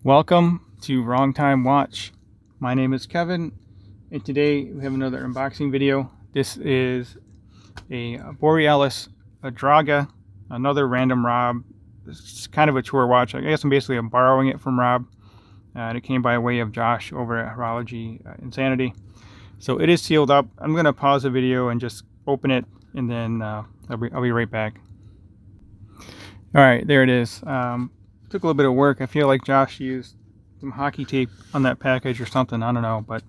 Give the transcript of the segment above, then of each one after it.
Welcome to Wrong Time Watch. My name is Kevin, and today we have another unboxing video. This is a Borealis Adraga, another random Rob. It's kind of a tour watch. I guess I'm borrowing it from Rob, and it came by way of Josh over at Horology Insanity. So it is sealed up. I'm going to pause the video and just open it, and then I'll be right back. All right, there it is. Took a little bit of work. I feel like Josh used some hockey tape on that package or something. I don't know, but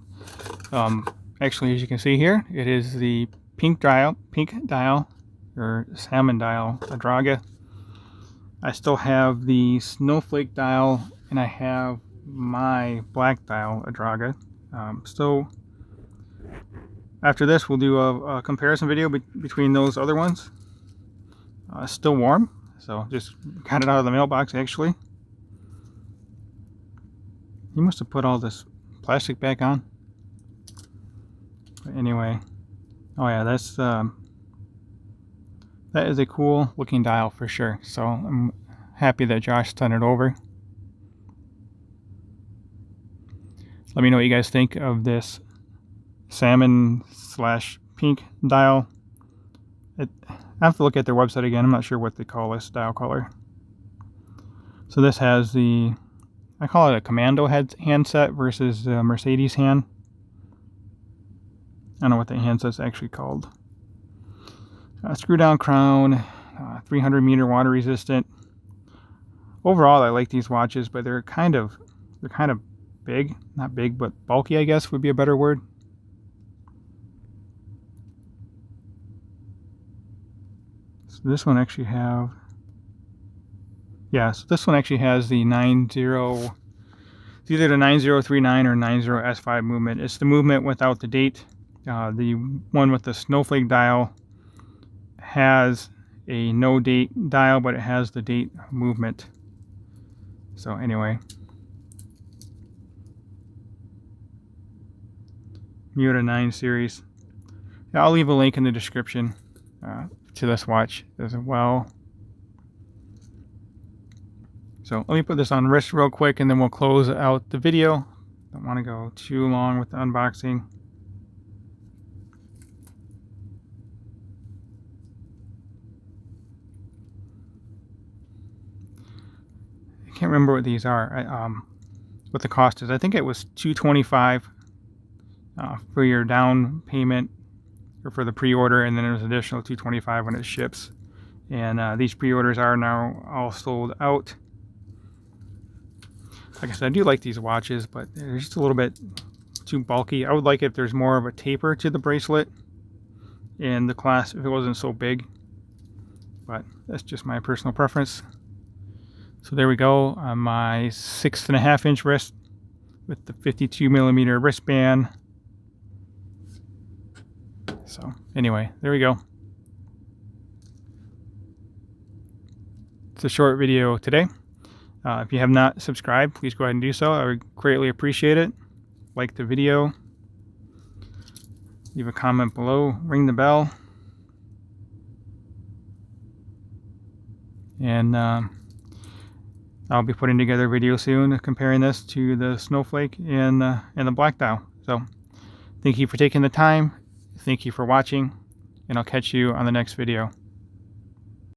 actually, as you can see here, it is the pink dial or salmon dial Adraga. I still have the snowflake dial, and I have my black dial Adraga. So after this, we'll do a comparison video between those other ones. Still warm. So just got it out of the mailbox actually. He must have put all this plastic back on. But anyway, oh yeah, that is a cool looking dial for sure. So I'm happy that Josh sent it over. Let me know what you guys think of this salmon / pink dial. I have to look at their website again. I'm not sure what they call this dial color. So this has I call it a commando handset versus the Mercedes hand. I don't know what the handset's actually called. Screw down crown, 300 meter water resistant. Overall, I like these watches, but they're kind of big. Not big, but bulky, I guess would be a better word. So this one actually has the 90, it's either the 9039 or 90S5 movement. It's the movement without the date. The one with the snowflake dial has a no date dial, but it has the date movement. So anyway, Miura 9 series. Yeah, I'll leave a link in the description to this watch as well. So let me put this on wrist real quick, and then we'll close out the video. Don't want to go too long with the unboxing. I can't remember what these are. What the cost is. I think it was $225 for your down payment or for the pre-order, and then there's an additional $225 when it ships. And these pre-orders are now all sold out. Like I said, I do like these watches, but they're just a little bit too bulky. I would like if there's more of a taper to the bracelet and the clasp if it wasn't so big. But that's just my personal preference. So there we go on my 6.5 inch wrist with the 52 millimeter wristband. So anyway, there we go. It's a short video today. If you have not subscribed, please go ahead and do so. I would greatly appreciate it. Like the video. Leave a comment below. Ring the bell. And I'll be putting together a video soon comparing this to the snowflake and the black dial. So thank you for taking the time. Thank you for watching. And I'll catch you on the next video.